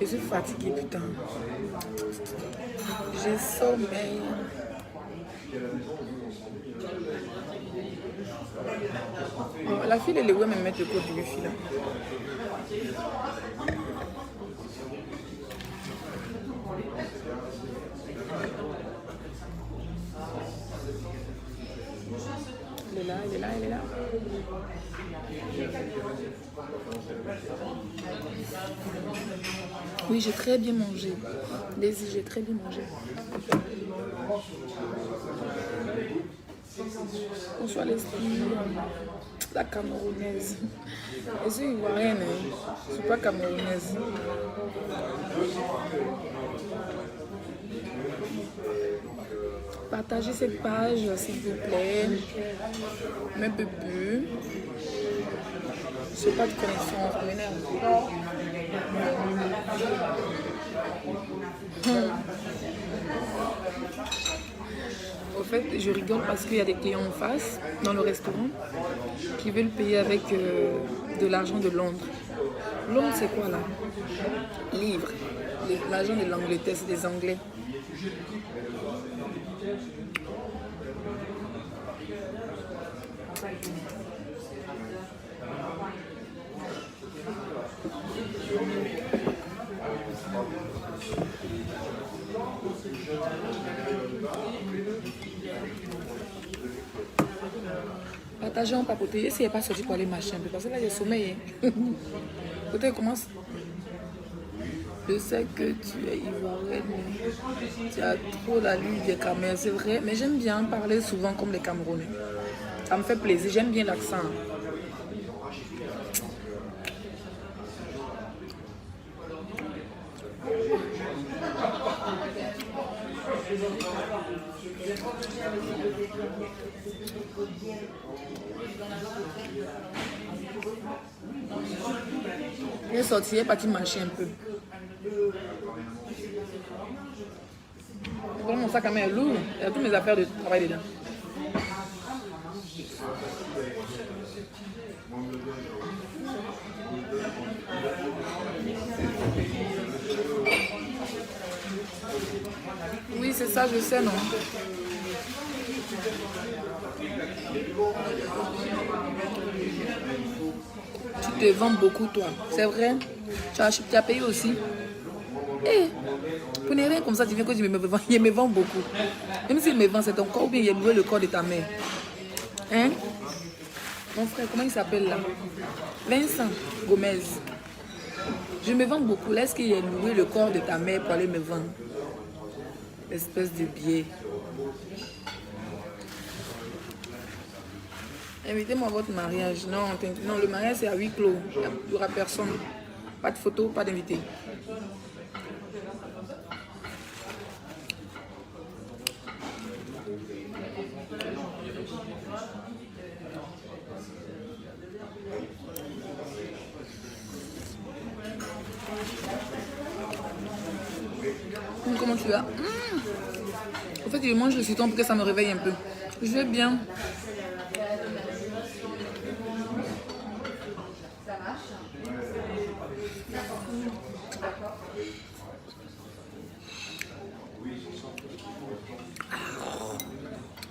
Je suis fatiguée, putain. J'ai sommeil. Oh, la fille, elle est où me mettre le code du wifi là? Elle est là, elle est là, elle est là. Oui, j'ai très bien mangé. Daisy, j'ai très bien mangé. Bonsoir les filles. La Camerounaise. Je suis ivoirienne, hein. Je ne suis pas camerounaise. Partagez cette page, s'il vous plaît. Mes bébés. Je n'ai pas de connexion, ça m'énerve. Au fait, je rigole parce qu'il y a des clients en face, dans le restaurant, qui veulent payer avec de l'argent de Londres. Londres, c'est quoi là? Livres. L'argent de l'Angleterre, c'est des Anglais. Partagez en papoter. Et si elle n'est pas sortie pour aller marcher un peu, parce que là, j'ai sommeil. Peut-être commence. Je sais que tu es ivoirienne. Tu as trop la lutte des Camerounais, c'est vrai. Mais j'aime bien parler souvent comme les Camerounais. Ça me fait plaisir. J'aime bien l'accent. Elle est sortie, elle est partie marcher un peu. Mon sac à main est lourd. Il y a toutes mes affaires de travail dedans. Oui, c'est ça, je sais, non? Tu te vends beaucoup, toi. C'est vrai? Tu as payé aussi? Eh, pour ne rien comme ça, tu viens que tu me vends. Il me vend beaucoup. Même s'il me vend, c'est ton corps ou bien il a loué le corps de ta mère. Hein? Mon frère, comment il s'appelle là? Vincent Gomez. Je me vends beaucoup. Est-ce qu'il a loué le corps de ta mère pour aller me vendre? Espèce de biais. Invitez-moi à votre mariage. Non, non, le mariage c'est à huis clos. Il n'y aura personne. Pas de photo, pas d'invité. Comment tu vas? En fait, je mange le citron pour que ça me réveille un peu. Je vais bien.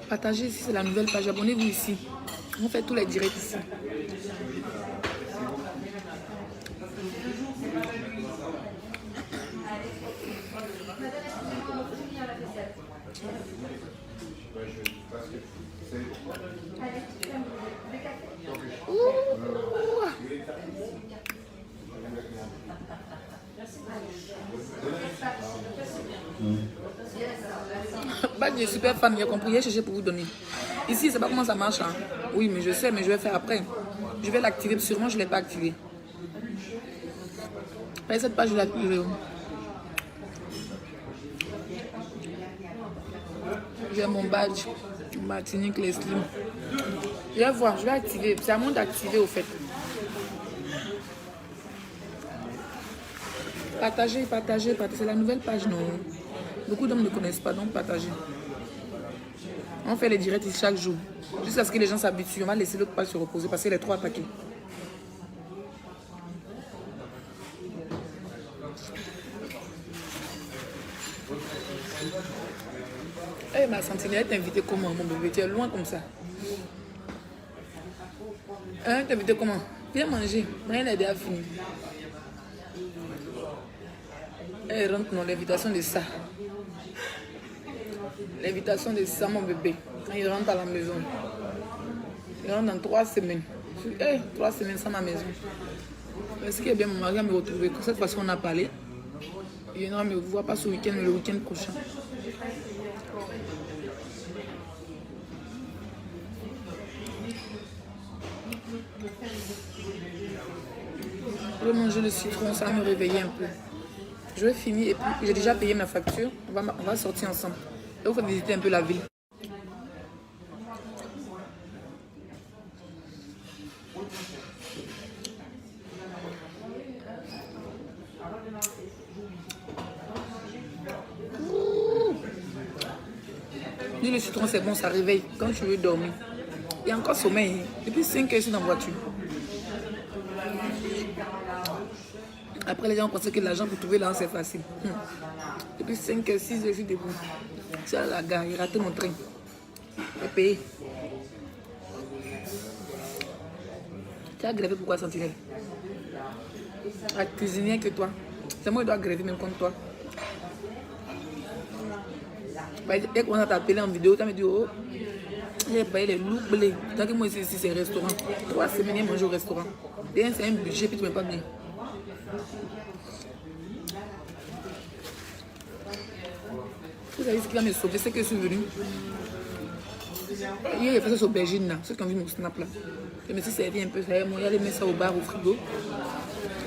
Partagez ici, c'est la nouvelle page. Abonnez-vous ici. On fait tous les directs ici. Bah, je suis super fan, j'ai compris, j'ai cherché pour vous donner. Ici, je sais pas comment ça marche. Hein. Oui, mais je sais, mais je vais faire après. Je vais l'activer, sûrement je ne l'ai pas activé. Cette page, je l'ai activée. J'ai mon badge, Martinique, les slim. Je vais voir, je vais activer. C'est à moi d'activer au fait. Partagez, partagez, partagez. C'est la nouvelle page, non? Beaucoup d'hommes ne connaissent pas, donc partagez. On fait les directs chaque jour. Jusqu'à ce que les gens s'habituent. On va laisser l'autre page se reposer parce qu'elle est trop attaquée. Eh, ma sentinelle t'a invité comment, mon bébé? Tu es loin comme ça. Hein, t'as invité comment? Viens manger. Rien n'a déjà fini. Elle rentre dans l'invitation de ça. L'invitation de ça, mon bébé. Quand il rentre à la maison. Il rentre dans 3 semaines. 3 semaines sans ma maison. Mais ce qui est bien, mon mari va me retrouver. Cette fois-ci, on a parlé. Il viendra me voir, pas ce week-end, mais le week-end prochain. Je vais manger le citron, ça va me réveiller un peu. Je vais finir et puis j'ai déjà payé ma facture. On va sortir ensemble. Et on va visiter un peu la ville. Dis le citron, c'est bon, ça réveille quand tu veux dormir. Il y a encore sommeil. Depuis 5 heures, je suis dans la voiture. Après, les gens pensaient que l'argent pour trouver l'argent, c'est facile. Depuis 5 heures, 6 heures, je suis debout. Je suis à la gare, j'ai raté mon train. J'ai payé. Tu as grévé pourquoi, Sentinelle? La cuisinière que toi. C'est moi qui dois gréver même comme toi. Dès qu'on a t'appelé en vidéo, tu m'as dit, oh, j'ai payé les loups blés. Tant que moi ici, c'est un restaurant. 3 semaines, j'ai mangé au restaurant. Déjà, c'est un budget, puis tu ne m'as pas bien. Vous savez ce qui va me sauver, c'est que je suis venue. Hier, il y a fait cette aubergine là, ceux qui ont vu mon snap là. Je me suis servi un peu, ça y est, moi, j'allais mettre ça au bar, au frigo.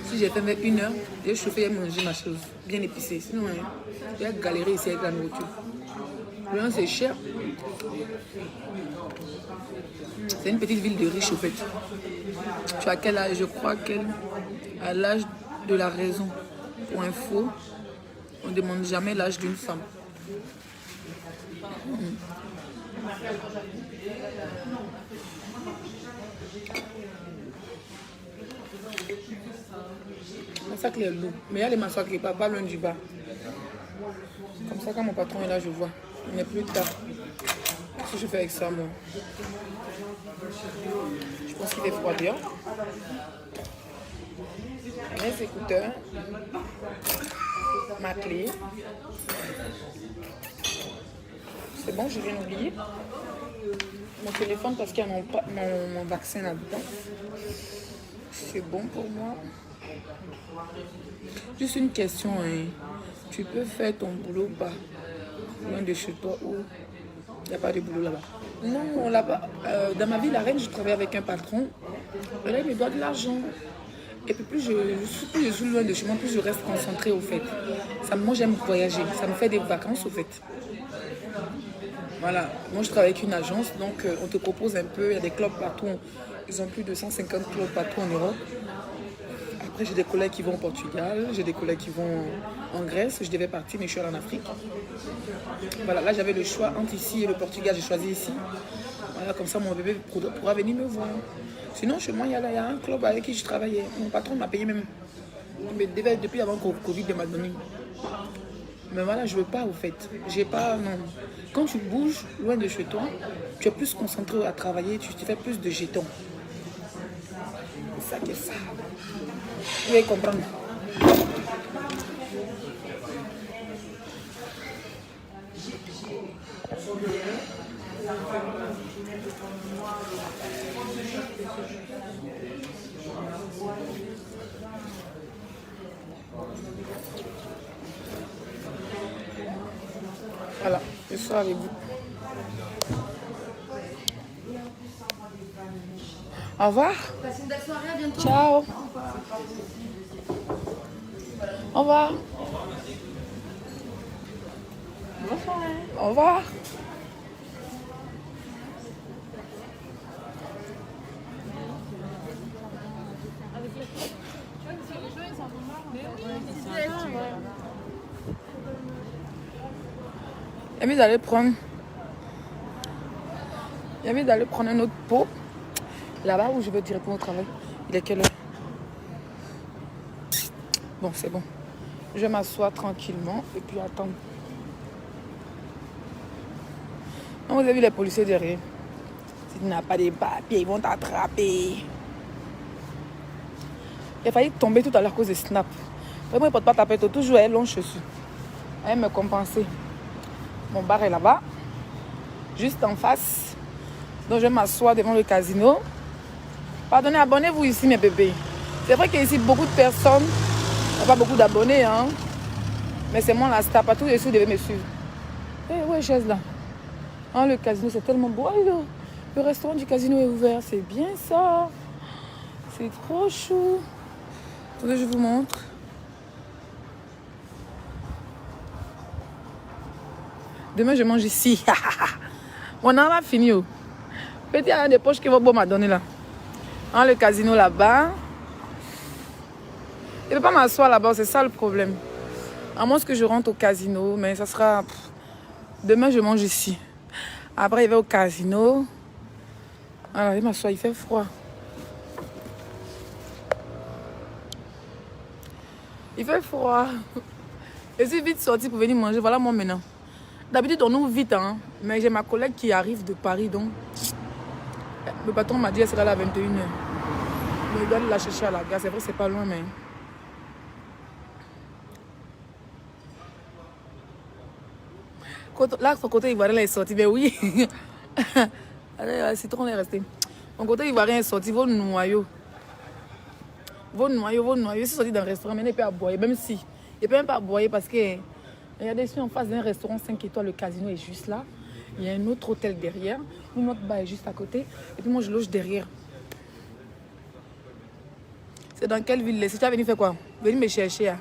Si j'ai fait vers 1 heure, j'ai chauffé et mangé ma chose, bien épicée. Sinon, j'ai galéré ici avec la nourriture. Vraiment, c'est cher. C'est une petite ville de riches, au fait. Tu as quel âge? Je crois qu'elle a l'âge de la raison. Pour info, on ne demande jamais l'âge d'une femme. Massacre les loups. Mais il y a les massacres qui ne partent pas loin du bas. Comme ça, quand mon patron est là, je vois. Il n'est plus tard. Qu'est-ce que je fais avec ça, moi? Je pense qu'il est froid dehors. Mes écouteurs. Ma clé. C'est bon, je viens d'oublier. Mon téléphone parce qu'il y a mon vaccin là-dedans. C'est bon pour moi. Juste une question, hein. Tu peux faire ton boulot pas loin de chez toi ou il n'y a pas de boulot là-bas? Non, là-bas, dans ma vie, la reine, je travaille avec un patron. Et là, il me doit de l'argent. Et puis plus je suis loin de chez moi, plus je reste concentrée au fait. Moi, j'aime voyager. Ça me fait des vacances au fait. Voilà, moi je travaille avec une agence, donc on te propose un peu, il y a des clubs partout, ils ont plus de 150 clubs partout en Europe. Après j'ai des collègues qui vont au Portugal, j'ai des collègues qui vont en Grèce, je devais partir mais je suis allée en Afrique. Voilà, là j'avais le choix entre ici et le Portugal, j'ai choisi ici. Voilà, comme ça mon bébé pourra venir me voir. Sinon chez moi il y a un club avec qui je travaillais, mon patron m'a payé même. Mais depuis avant que le Covid m'a donné. Mais voilà, je veux pas au fait. J'ai pas, non. Quand tu bouges loin de chez toi, tu es plus concentré à travailler, tu fais plus de jetons. C'est ça qui est ça. Vous allez comprendre. Voilà, je suis avec vous. Au revoir. Passez une belle soirée, à bientôt. Ciao. Au revoir. Bonsoir. Au revoir. Il y a mieux d'aller prendre un autre pot là-bas où je vais directement au travail. Il est quelle heure? Bon, c'est bon. Je vais m'asseoir tranquillement et puis attendre. Vous avez vu les policiers derrière. Si tu n'as pas de papiers, ils vont t'attraper. Il a failli tomber tout à l'heure à cause de Snap. Vraiment, il ne porte pas ta tête. Toujours, elle longe dessus. Elle me compenser. Mon bar est là-bas. Juste en face. Donc, je vais m'asseoir devant le casino. Pardonnez, abonnez-vous ici, mes bébés. C'est vrai qu'ici, beaucoup de personnes n'ont pas beaucoup d'abonnés. Hein? Mais c'est moi la star. Partout dessus, vous devez me suivre. Eh, ouais, chaise là. Hein, le casino, c'est tellement beau. Ah, le restaurant du casino est ouvert. C'est bien ça. C'est trop chou. Attendez, je vous montre. Demain, je mange ici. On en a fini. Oh. Peut-être il y a des poches qui vont bon m'adonner là. Hein, le casino là-bas. Je ne peux pas m'asseoir là-bas, c'est ça le problème. À moins que je rentre au casino, mais ça sera... Demain, je mange ici. Après, il va au casino. Alors, il m'assoit, il fait froid. Il fait froid. Je suis vite sortie pour venir manger. Voilà moi maintenant. D'habitude, on ouvre vite, hein. Mais j'ai ma collègue qui arrive de Paris, donc... Le patron m'a dit qu'elle sera là à 21h. Mais il doit aller la chercher à la gare. C'est vrai que c'est pas loin, mais... Là, son côté ivoirien est sorti. Mais oui. Le citron est resté. Mon côté ivoirien est sorti. Vos noyaux. Vos noyaux. Je suis sorti d'un restaurant, mais il ne peut pas boire. Même si. Il ne peut même pas boire parce que... Regardez, je suis en face d'un restaurant 5 étoiles. Le casino est juste là. Il y a un autre hôtel derrière. Notre bar est juste à côté. Et puis moi, je loge derrière. C'est dans quelle ville? Si tu as venu faire quoi? Venir me chercher. Hein?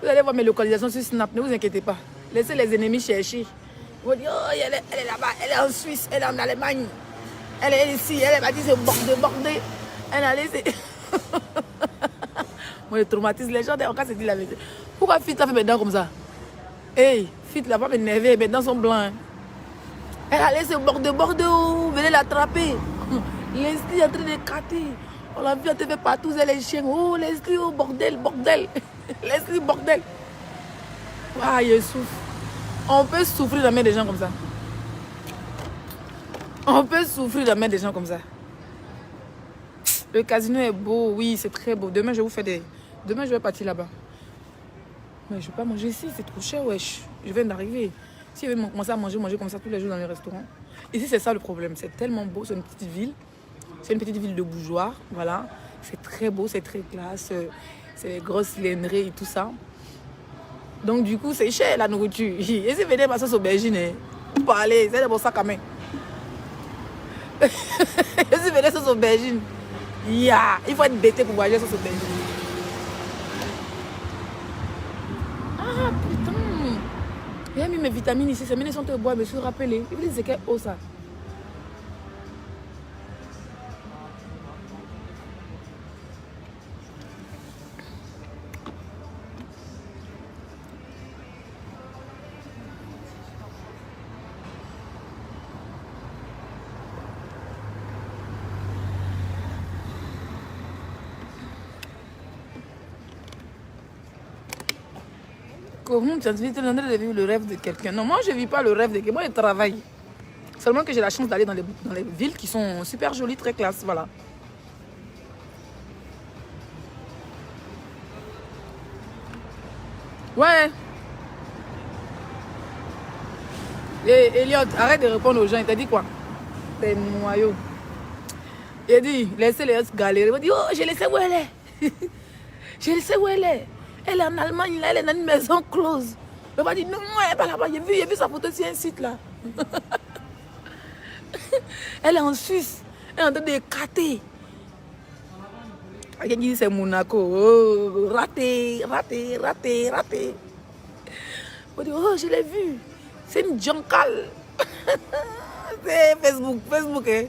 Vous allez voir mes localisations sur Snap. Ne vous inquiétez pas. Laissez les ennemis chercher. Vous allez dire, oh, elle est là-bas. Elle est en Suisse. Elle est en Allemagne. Elle est ici. Elle m'a dit, c'est bordé. Elle a laissé... Moi, je traumatise les gens. On se dit la vérité. Pourquoi Fit a fait mes dents comme ça? Hey, Fit là va m'énerver. Mes dents sont blanches. Elle a laissé Bordeaux. Venez l'attraper. Leslie est en train de éclater. On l'a vu à TV partout. Elle est chienne. Oh, Leslie, oh, bordel. Leslie, bordel. Ah, je souffre. On peut souffrir de la main des gens comme ça. On peut souffrir de la main des gens comme ça. Le casino est beau, oui, c'est très beau. Demain, je vous fais des... Demain, je vais partir là-bas. Mais je ne vais pas manger ici, c'est trop cher, wesh. Je viens d'arriver. Si je vais commencer à manger comme ça tous les jours dans les restaurants. Ici, c'est ça le problème. C'est tellement beau, c'est une petite ville. C'est une petite ville de bourgeois, voilà. C'est très beau, c'est très classe. C'est les grosses cylindrées et tout ça. Donc, du coup, c'est cher la nourriture. Et si vous venez ma sauce aubergine, vous parlez, c'est de mon sac à main. Et si vous venez sauce aubergine, yeah, il faut être bêté pour manger sauce aubergine. Ah, putain. J'ai mis mes vitamines ici. Ces sont de bois, je me suis rappelé. Il me dit, c'est quelle eau ça? Comment tu as dit de vivre le rêve de quelqu'un? Non, moi je ne vis pas le rêve de quelqu'un, moi je travaille. Seulement que j'ai la chance d'aller dans les villes qui sont super jolies, très classe, voilà. Ouais. Et Elliot, arrête de répondre aux gens, il t'a dit quoi? T'es noyau. Il a dit, laissez les autres galérer. Il a dit, oh, j'ai laissé où elle est. J'ai laissé où elle est. Elle est en Allemagne, là, elle est dans une maison close. Il m'a dit, non, elle n'est pas là-bas. J'ai vu sa photo sur un site là. Elle est en Suisse. Elle est en train d'éclater. Il dit, c'est Monaco. Oh, raté. Il m'a dit, oh, je l'ai vu. C'est une jonkale. C'est Facebook, hein.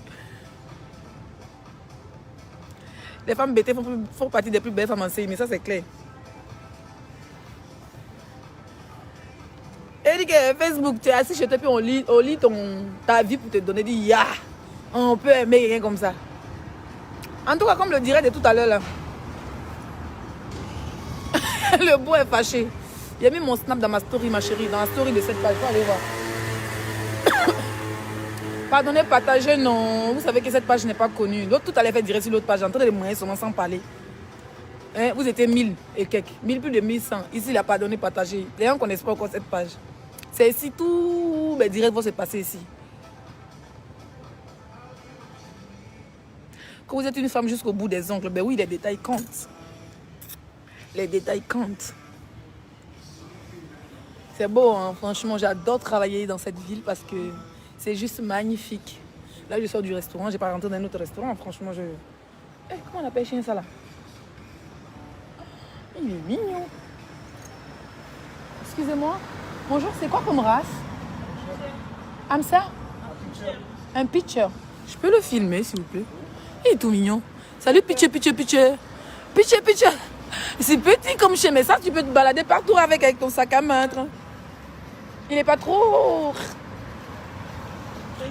Les femmes bêtées font partie des plus belles femmes en CI, mais ça c'est clair. Elle dit que Facebook, tu es assis chez toi, puis on lit ta vie pour te donner, dit, ya, on peut aimer quelqu'un comme ça. En tout cas, comme le dirait de tout à l'heure là. Le beau est fâché. Il a mis mon snap dans ma story, ma chérie, dans la story de cette page. Allez voir. Pardonnez, partagez, non. Vous savez que cette page n'est pas connue. L'autre, tout allait faire direct sur l'autre page. J'entends les moyens seulement sans parler. Hein, vous étiez 1000 et quelques. 1000 plus de 1100. Ici, il a pardonné, partagé. Les gens ne connaissent pas encore cette page. C'est ici, tout les directs vont se passer ici. Quand vous êtes une femme jusqu'au bout des ongles, ben oui, les détails comptent. Les détails comptent. C'est beau, hein? Franchement, j'adore travailler dans cette ville parce que c'est juste magnifique. Là, je sors du restaurant, j'ai pas rentré dans un autre restaurant. Franchement, je... comment on appelle chien ça là? Il est mignon. Excusez-moi. Bonjour, c'est quoi comme race? Hamster? Un pitcher. Je peux le filmer, s'il vous plaît? Il est tout mignon. Salut, pitcher, pitcher, pitcher. Pitcher, pitcher. C'est petit comme chien, mais ça, tu peux te balader partout avec ton sac à main. Il n'est pas trop...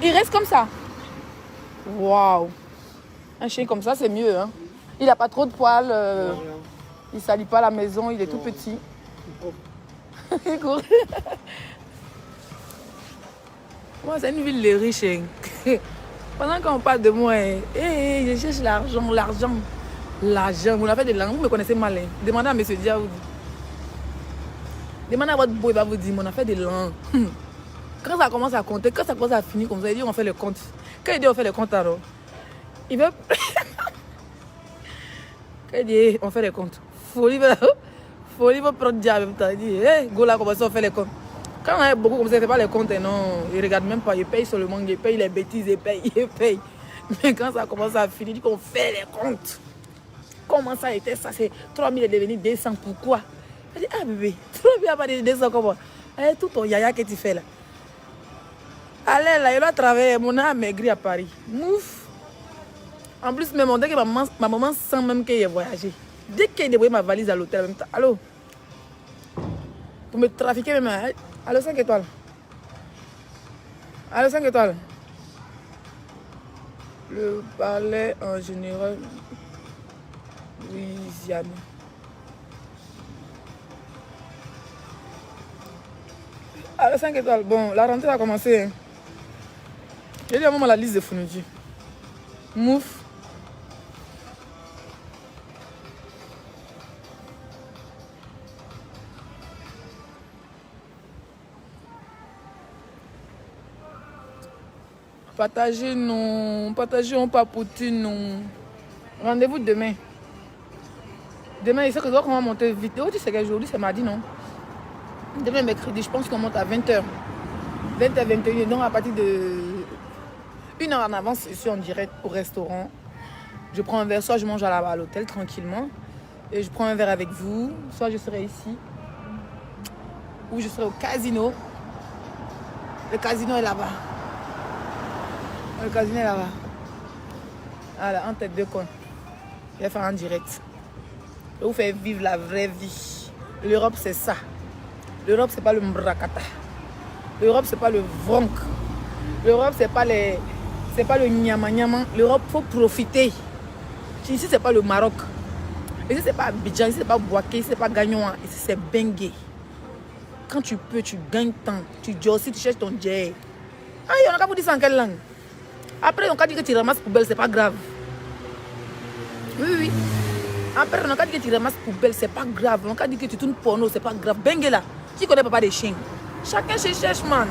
Il reste comme ça. Waouh. Un chien comme ça, c'est mieux. Hein? Il n'a pas trop de poils. Il ne salit pas la maison. Il est tout petit. Il court. Moi, c'est une ville de riches. Hein. Pendant qu'on parle de moi, je cherche l'argent, l'argent. L'argent. Vous l'avez de l'argent. Vous me connaissez mal. Hein? Demandez à M. Diaoudi. Demandez à votre beau, il va vous dire, on a fait de l'argent. Quand ça commence à compter, quand ça commence à finir comme ça, il dit on fait le compte. Quand il dit on fait le compte alors, il veut... Quand il dit on fait le compte, folie va prendre diable en même temps. Il dit, go là, comment ça on fait les comptes. Quand on a beaucoup comme ça, il ne fait pas les comptes, non. Il ne regarde même pas, il paye seulement, il paye les bêtises, il paye. Mais quand ça commence à finir, il dit qu'on fait les comptes. Comment ça était ça? C'est 3000 est devenu 200, pourquoi? Il dit, ah bébé, 3000 a pas de 200 comment? Tout ton yaya que tu fais là. Allez là, il a travaillé, mon âme maigri à Paris. Mouf. En plus, même dès que ma maman sent même qu'elle a voyagé. Dès qu'elle a dévoilé ma valise à l'hôtel, en même temps, allô? Pour me trafiquer même. Allô, 5 étoiles. Allô, 5 étoiles. Le palais en général. Louisiane. Allô, 5 étoiles. Bon, la rentrée a commencé. Hein. J'ai dit à maman la liste de fournitures. Mouf. Partagez, non. Partagez, on papoute, non. Rendez-vous demain. Demain, il sait que je dois comment monter vite. Aujourd'hui, c'est quel jour? Aujourd'hui, c'est mardi, non? Demain, mercredi, je pense qu'on monte à 20h. 20h, 21h. Donc, à partir de 1 heure en avance, je suis en direct au restaurant. Je prends un verre, soit je mange à l'hôtel tranquillement. Et je prends un verre avec vous. Soit je serai ici. Ou je serai au casino. Le casino est là-bas. Le casino est là-bas. Voilà, en tête de coin. Je vais faire en direct. Je vais vous faire vivre la vraie vie. L'Europe, c'est ça. L'Europe, c'est pas le mbrakata. L'Europe, c'est pas le vronk. L'Europe, c'est pas le nyama nyama. L'Europe, faut profiter. Ici, c'est pas le Maroc. Ici, c'est pas Abidjan. Ici, c'est pas Bouaké. Ici, c'est pas Gagnon. Ici, c'est Bengué. Quand tu peux, tu gagnes temps. Tu jossis, tu cherches ton jet. Ah, on a qu'à vous dire ça en quelle langue? Après, on a dit que tu ramasses poubelle, c'est pas grave. Oui. Après, on a dit que tu ramasses poubelle, c'est pas grave. On a dit que tu tournes porno, c'est pas grave. Bengué là, qui connaît papa des chiens? Chacun se cherche, man.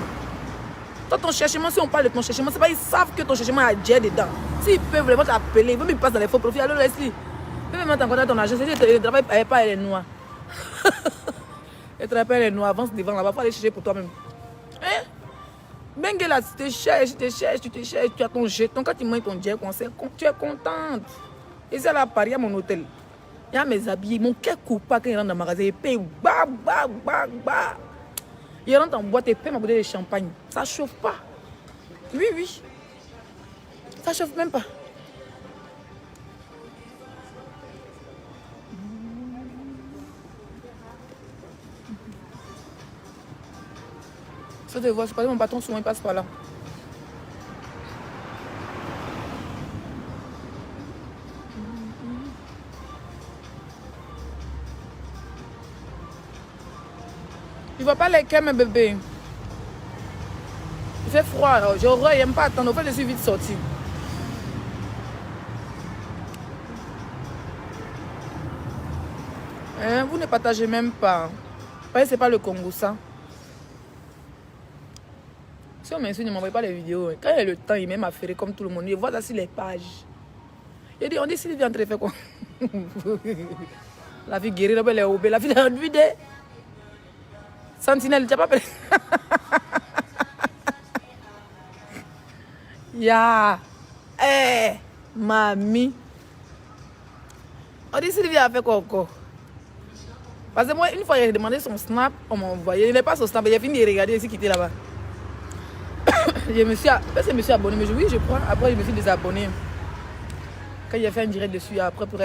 Toi, ton cherchement, si on parle de ton cherchement, c'est pas ils savent que ton cherchement a jet dedans. S'ils peuvent vraiment t'appeler, ils veulent me passer dans les faux profils. Alors, laisse-les. Ils veulent mettre en contact ton agence. Le travail n'est pas les noirs. Le travail les noirs, avance devant là-bas, il faut aller chercher pour toi-même. Hein? Bengue là, tu te cherches, tu as ton jeton. Quand tu manges ton jet, tu es contente. Et c'est là à Paris, à mon hôtel. Il y a mes habits, mon cœur coupe pas quand il rentre dans le magasin. Il paye, bah. Il rentre en boîte et paye ma bouteille de champagne. Ça chauffe pas. Oui. Ça chauffe même pas. Ça te voit, c'est pas mon bâton souvent il passe par là. Tu vois pas les cœurs, mes bébés. Il fait froid. Je n'aime pas attendre. En fait, je suis vite sortie. Hein, vous ne partagez même pas. Ouais, c'est pas le Congo, ça. Si on m'insulte, ne m'envoie pas les vidéos. Quand il y a le temps, il m'aime affaire comme tout le monde. Il voit ça sur les pages. Il dit, on dit, Sylvie entre fait quoi? La vie guérie, elle est obé. La vie de vide. Sentinelle, tu n'as pas appelé. Ya. Eh, mamie. On dit, Sylvie a fait quoi encore? Parce que moi, une fois, j'ai demandé son snap, on m'a envoyé. Il n'est pas son snap, j'ai fini de regarder ici, quitter là-bas. Je me suis abonné, mais oui, je crois. Après, je me suis désabonné. Quand j'ai fait un direct dessus, après, pour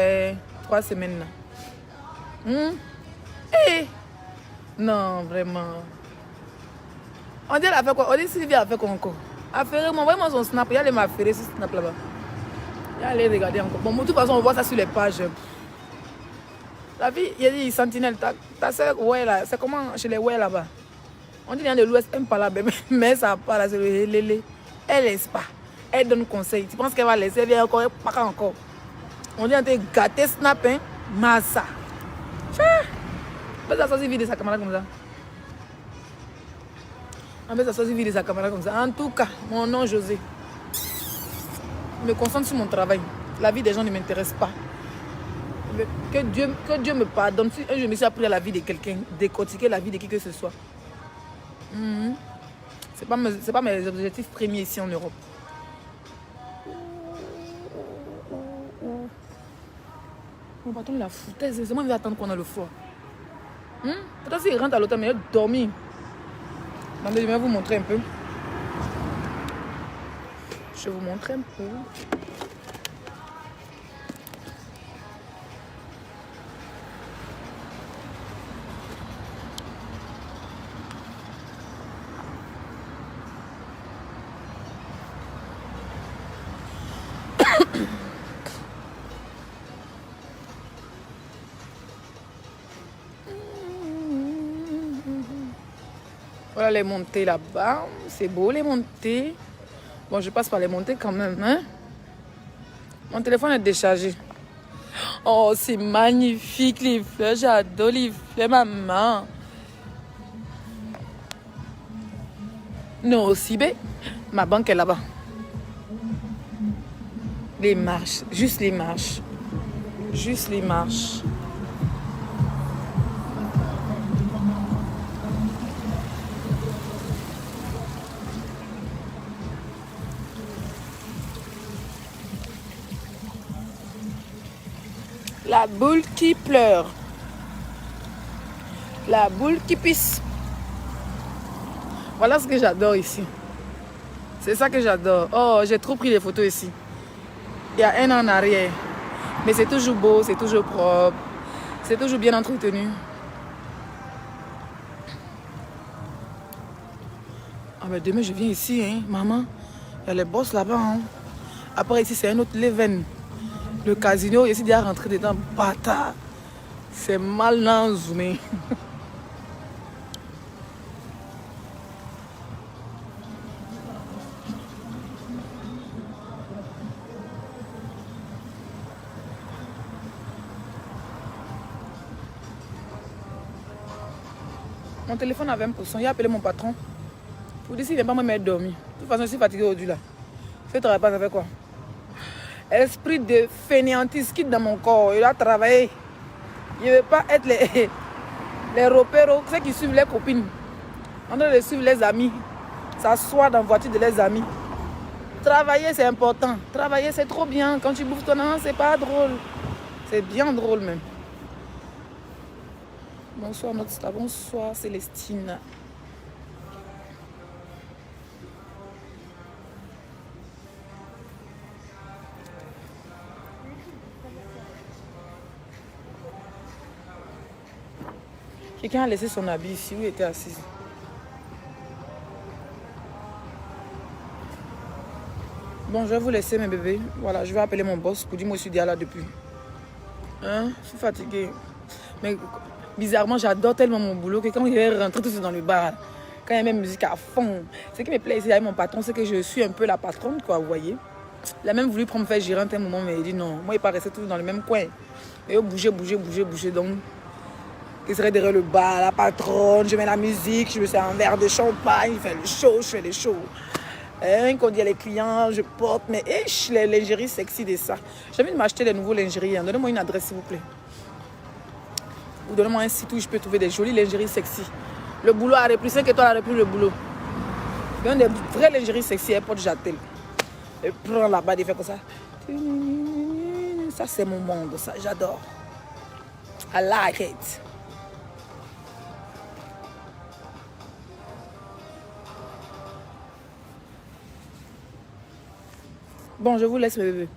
3 semaines. Eh! Non, vraiment. On dit, elle a fait quoi? On dit, Sylvie a fait quoi encore? Affairez-moi, envoyez-moi son snap. Il y a les m'affairer sur snap là-bas. Il y a aller regarder encore. Bon, de toute façon, on voit ça sur les pages. La vie, il y a dit, Sentinelle, ta soeur, ouais, là, c'est comment chez les ouais là-bas? On dit, il y a de l'Ouest, elle parle là, mais ça parle là, c'est le lélé. Elle laisse pas. Elle donne conseil. Tu penses qu'elle va laisser, elle vient encore, elle part encore. On dit, on te gâté, snap, hein, massa. On peut s'asseoir vide de sa caméra comme ça. On peut s'asseoir vide de sa caméra comme ça. En tout cas, mon nom, José. Je me concentre sur mon travail. La vie des gens ne m'intéresse pas. Que Dieu me pardonne. Si je me suis appris à la vie de quelqu'un, décortiquer la vie de qui que ce soit. C'est pas mes objectifs premiers ici en Europe. Mon patron la foutaise. C'est moi qui vais attendre qu'on a le foie. Peut-être s'il rentre à l'hôtel, mais il va dormir. Attendez, je vais vous montrer un peu. Je vais vous montrer un peu. Voilà les montées là-bas. C'est beau les montées. Bon, je passe par les montées quand même. Hein? Mon téléphone est déchargé. Oh, c'est magnifique les fleurs. J'adore les fleurs, maman. Non, aussi, ma banque est là-bas. Les marches. Juste les marches. Juste les marches. La boule qui pleure. La boule qui pisse. Voilà ce que j'adore ici. C'est ça que j'adore. Oh, j'ai trop pris les photos ici. Il y a un an en arrière. Mais c'est toujours beau, c'est toujours propre. C'est toujours bien entretenu. Ah ben demain je viens ici, hein, maman. Il y a les boss là-bas. Hein. Après ici c'est un autre Leven. Le casino, ici déjà rentré dedans. Bâtard. C'est mal zoomé. Mon téléphone a 20%. Il a appelé mon patron. Pour dire s'il ne vient pas me mettre dormir. De toute façon, je suis fatiguée aujourd'hui là. Je travaille pas, ça fait quoi? Esprit de fainéantise quitte dans mon corps. Il a travaillé. Il ne veut pas être les repéros, ceux qui suivent les copines. On doit suivre les amis. S'asseoir dans la voiture de les amis. Travailler, c'est important. Travailler, c'est trop bien. Quand tu bouffes ton an, c'est pas drôle. C'est bien drôle même. Bonsoir notre star. Bonsoir Célestine. Quelqu'un a laissé son habit ici où il était assis. Bon, je vais vous laisser mes bébés. Voilà, je vais appeler mon boss pour dire moi je suis déjà là depuis. Hein? Je suis fatiguée. Mais bizarrement, j'adore tellement mon boulot que quand je vais rentrer tout de suite dans le bar, Quand il y a même musique à fond. Ce qui me plaît ici avec mon patron, c'est que je suis un peu la patronne, quoi, vous voyez. Il a même voulu prendre me faire gérer un moment, mais il dit non. Moi, il pas rester toujours dans le même coin. Et bouger. Donc, il serait derrière le bar, la patronne, je mets la musique, je me sers un verre de champagne, il fait le show, je fais le show. Quand il y a les clients, je porte, mais les lingeries sexy de ça. J'ai envie de m'acheter des nouveaux lingeries. Hein. Donnez-moi une adresse, s'il vous plaît. Ou donnez-moi un site où je peux trouver des jolies lingeries sexy. Le boulot a repris 5 étoiles, a repris le boulot. Il y a des vraies lingeries sexy, elle porte Jatel. Et prends là-bas, il fait comme ça. Ça, c'est mon monde, ça, j'adore. I like it. Bon, je vous laisse, mes bébés.